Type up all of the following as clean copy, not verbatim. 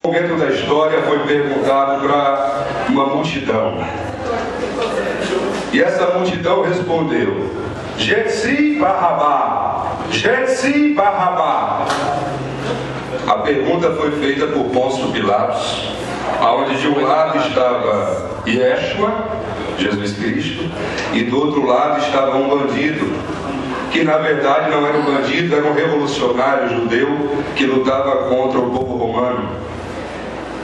No momento da história foi perguntado para uma multidão. E essa multidão respondeu: Jetsi Barrabá, Jetsi Barrabá. A pergunta foi feita por Pôncio Pilatos, onde de um lado estava Yeshua, Jesus Cristo, e do outro lado estava um bandido, que na verdade não era um bandido, era um revolucionário judeu que lutava contra o povo romano.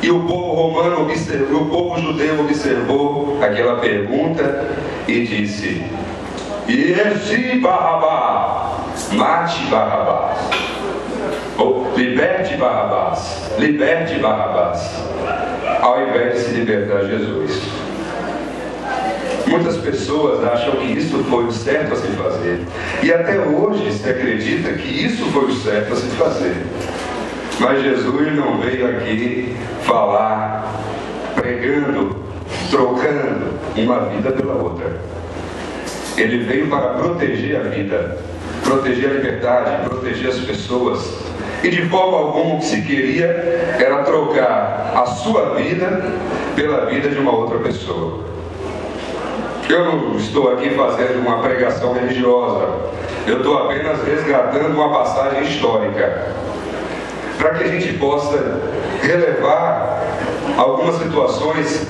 E o povo romano observou, o povo judeu observou aquela pergunta e disse: Yesi Barrabá, mate Barrabás. Ou liberte Barrabás, liberte Barrabás, ao invés de se libertar Jesus. Muitas pessoas acham que isso foi o certo a se fazer. E até hoje se acredita que isso foi o certo a se fazer. Mas Jesus não veio aqui falar, pregando, trocando uma vida pela outra. Ele veio para proteger a vida, proteger a liberdade, proteger as pessoas. E de forma alguma o que se queria era trocar a sua vida pela vida de uma outra pessoa. Eu não estou aqui fazendo uma pregação religiosa. Eu estou apenas resgatando uma passagem histórica, para que a gente possa relevar algumas situações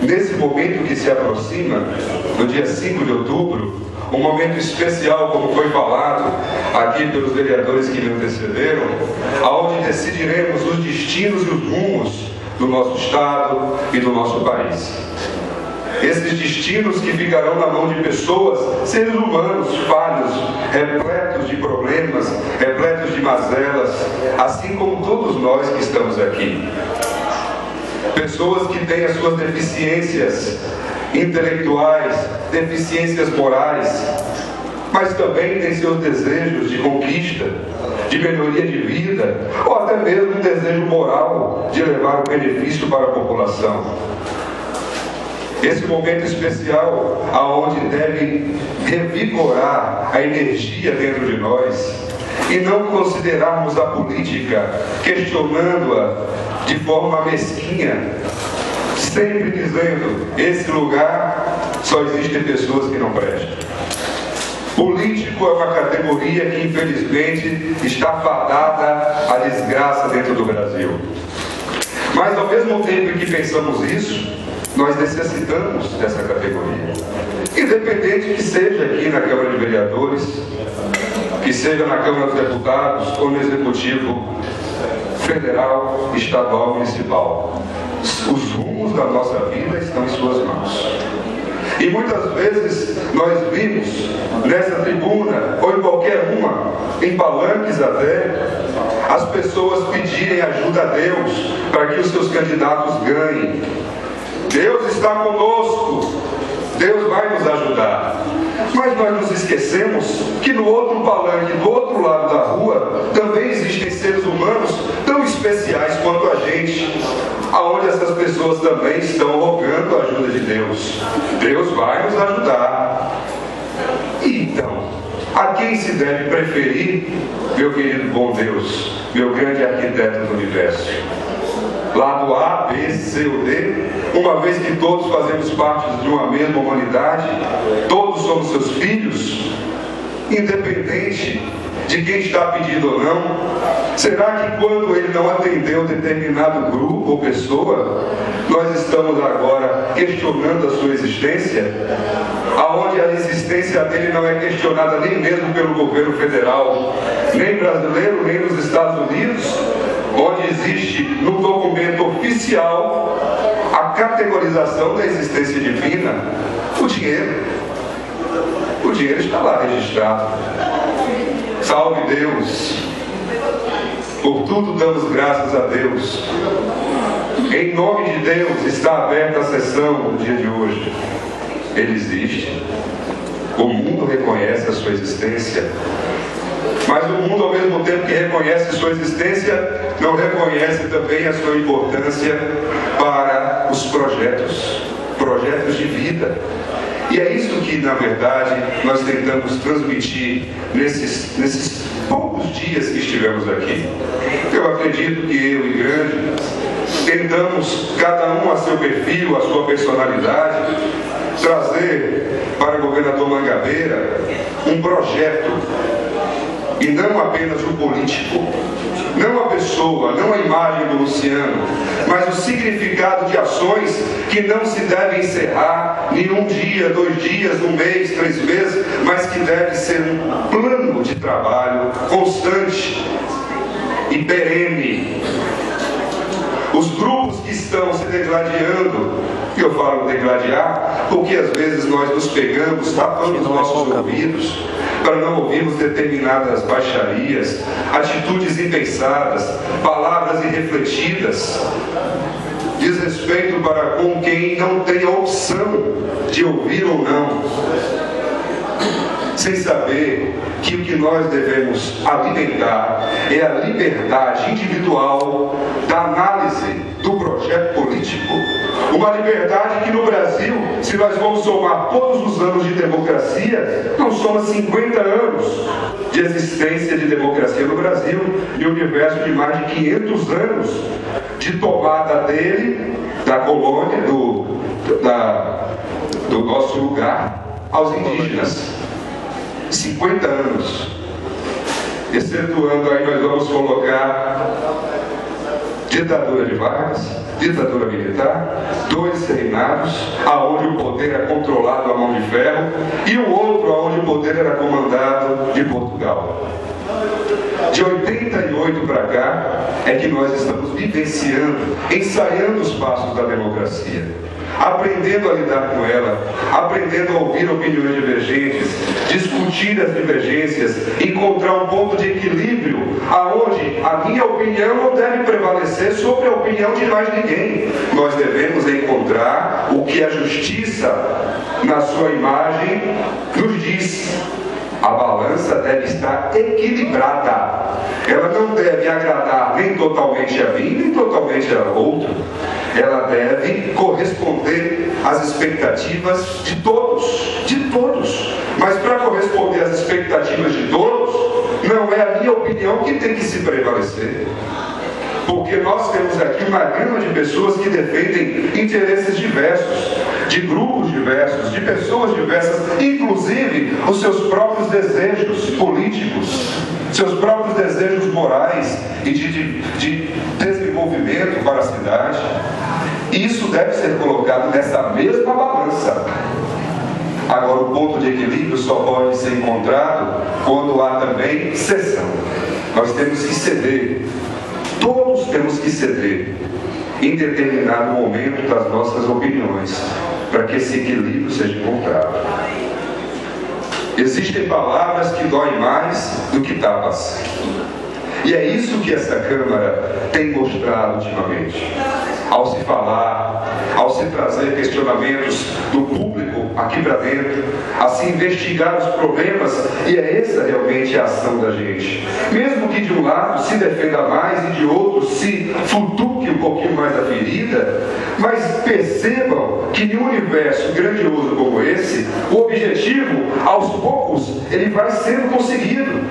nesse momento que se aproxima, no dia 5 de outubro, um momento especial, como foi falado aqui pelos vereadores que me antecederam, onde decidiremos os destinos e os rumos do nosso Estado e do nosso país. Esses destinos que ficarão na mão de pessoas, seres humanos falhos, repletos de problemas, repletos de mazelas, assim como todos nós que estamos aqui. Pessoas que têm as suas deficiências intelectuais, deficiências morais, mas também têm seus desejos de conquista, de melhoria de vida, ou até mesmo um desejo moral de levar o benefício para a população. Esse momento especial, aonde deve revigorar a energia dentro de nós e não considerarmos a política, questionando-a de forma mesquinha, sempre dizendo: esse lugar só existem pessoas que não prestam. Político é uma categoria que infelizmente está fadada à desgraça dentro do Brasil. Mas ao mesmo tempo que pensamos isso, nós necessitamos dessa categoria. Independente que seja aqui na Câmara de Vereadores, que seja na Câmara dos Deputados ou no Executivo Federal, Estadual, Municipal. Os rumos da nossa vida estão em suas mãos. E muitas vezes nós vimos nessa tribuna, ou em qualquer uma, em palanques até, as pessoas pedirem ajuda a Deus para que os seus candidatos ganhem. Deus está conosco, Deus vai nos ajudar. Mas nós nos esquecemos que no outro palanque, do outro lado da rua, também existem seres humanos tão especiais quanto a gente, aonde essas pessoas também estão rogando a ajuda de Deus. Deus vai nos ajudar. E então, a quem se deve preferir, meu querido bom Deus, meu grande arquiteto do universo? Lado A, B, C ou D, uma vez que todos fazemos parte de uma mesma humanidade, todos somos seus filhos, independente de quem está pedindo ou não. Será que quando ele não atendeu determinado grupo ou pessoa, nós estamos agora questionando a sua existência? Aonde a existência dele não é questionada nem mesmo pelo governo federal, nem brasileiro, nem nos Estados Unidos, onde existe no documento oficial a categorização da existência divina, o dinheiro. O dinheiro está lá registrado. Salve Deus! Por tudo damos graças a Deus. Em nome de Deus está aberta a sessão no dia de hoje. Ele existe. O mundo reconhece a sua existência. Mas o mundo, ao mesmo tempo que reconhece sua existência, não reconhece também a sua importância para os projetos de vida. E é isso que, na verdade, nós tentamos transmitir nesses poucos dias que estivemos aqui. Eu acredito que eu e Grande tentamos, cada um a seu perfil, a sua personalidade, trazer para o governador Mangabeira um projeto, e não apenas o político, não a pessoa, não a imagem do Luciano, mas o significado de ações que não se devem encerrar em um dia, 2 dias, 1 mês, 3 meses, mas que deve ser um plano de trabalho constante e perene. Os grupos que estão se degladiando, e eu falo degladiar, porque às vezes nós nos pegamos, tapando os nossos ouvidos, para não ouvirmos determinadas baixarias, atitudes impensadas, palavras irrefletidas, desrespeito para com quem não tem a opção de ouvir ou não, sem saber que o que nós devemos alimentar é a liberdade individual da análise do projeto político. Uma liberdade que no Brasil, se nós vamos somar todos os anos de democracia, não soma 50 anos de existência de democracia no Brasil, e um universo de mais de 500 anos de tomada dele, da colônia, do nosso lugar, aos indígenas. 50 anos. Excetuando aí, nós vamos colocar ditadura de Vargas, ditadura militar, 2 reinados, aonde o poder era controlado a mão de ferro, e o outro aonde o poder era comandado de Portugal. De 88 para cá é que nós estamos vivenciando, ensaiando os passos da democracia, aprendendo a lidar com ela, aprendendo a ouvir opiniões divergentes, discutir as divergências, encontrar um ponto de equilíbrio aonde a minha opinião não deve prevalecer sobre a opinião de mais ninguém. Nós devemos encontrar o que a justiça, na sua imagem, nos diz. A balança deve estar equilibrada. Ela não deve agradar nem totalmente a mim, nem totalmente a outro. Ela deve corresponder às expectativas de todos, Mas para corresponder às expectativas de todos, não é a minha opinião que tem que se prevalecer. Porque nós temos aqui uma gama de pessoas que defendem interesses diversos, de grupos diversos, de pessoas diversas, inclusive os seus próprios desejos políticos, seus próprios desejos morais e de desenvolvimento para a cidade. Isso deve ser colocado nessa mesma balança. Agora, o ponto de equilíbrio só pode ser encontrado quando há também cessão. Nós temos que ceder. Todos temos que ceder em determinado momento das nossas opiniões, para que esse equilíbrio seja encontrado. Existem palavras que doem mais do que tapas. E é isso que essa Câmara tem mostrado ultimamente. Ao se falar, ao se trazer questionamentos do público aqui para dentro, a se investigar os problemas, e é essa realmente a ação da gente. Mesmo que de um lado se defenda mais e de outro se futuque um pouquinho mais a ferida, mas percebam que em um universo grandioso como esse, o objetivo, aos poucos, ele vai sendo conseguido.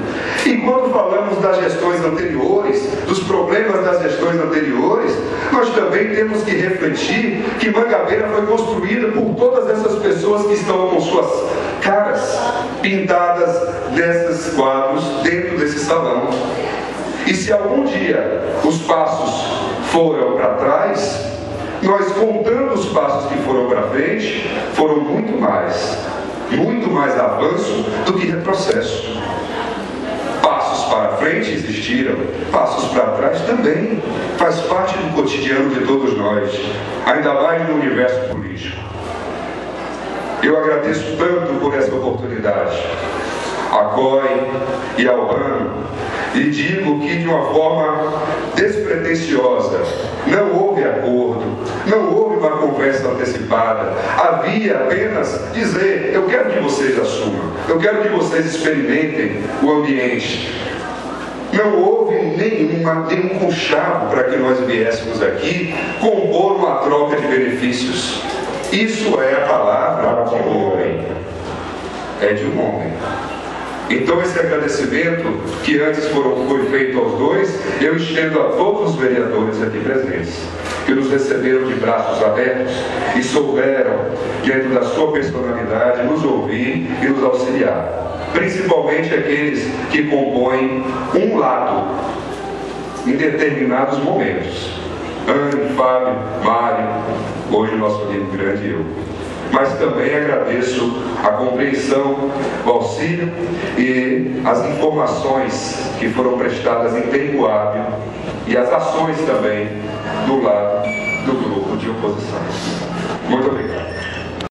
E quando falamos das gestões anteriores, dos problemas das gestões anteriores, nós também temos que refletir que Mangabeira foi construída por todas essas pessoas que estão com suas caras pintadas nesses quadros dentro desse salão. E se algum dia os passos foram para trás, nós contando os passos que foram para frente, foram muito mais avanço do que retrocesso. Passos para frente existiram, passos para trás também. Faz parte do cotidiano de todos nós, ainda mais no universo político. Eu agradeço tanto por essa oportunidade, a COI e ao RAN, e digo que de uma forma despretensiosa, não houve acordo, não houve uma conversa antecipada, havia apenas dizer: eu quero que vocês assumam, eu quero que vocês experimentem o ambiente. Não houve nenhum conchavo para que nós viéssemos aqui compor uma troca de benefícios. Isso é a palavra de um homem. É de um homem. Então esse agradecimento que antes foi feito aos dois, eu estendo a todos os vereadores aqui presentes. que nos receberam de braços abertos e souberam, dentro da sua personalidade, nos ouvir e nos auxiliar. Principalmente aqueles que compõem um lado em determinados momentos. Anne, Fábio, Mário, hoje o nosso amigo grande e eu. Mas também agradeço a compreensão, o auxílio e as informações que foram prestadas em tempo hábil e as ações também do lado do grupo de oposição. Muito obrigado.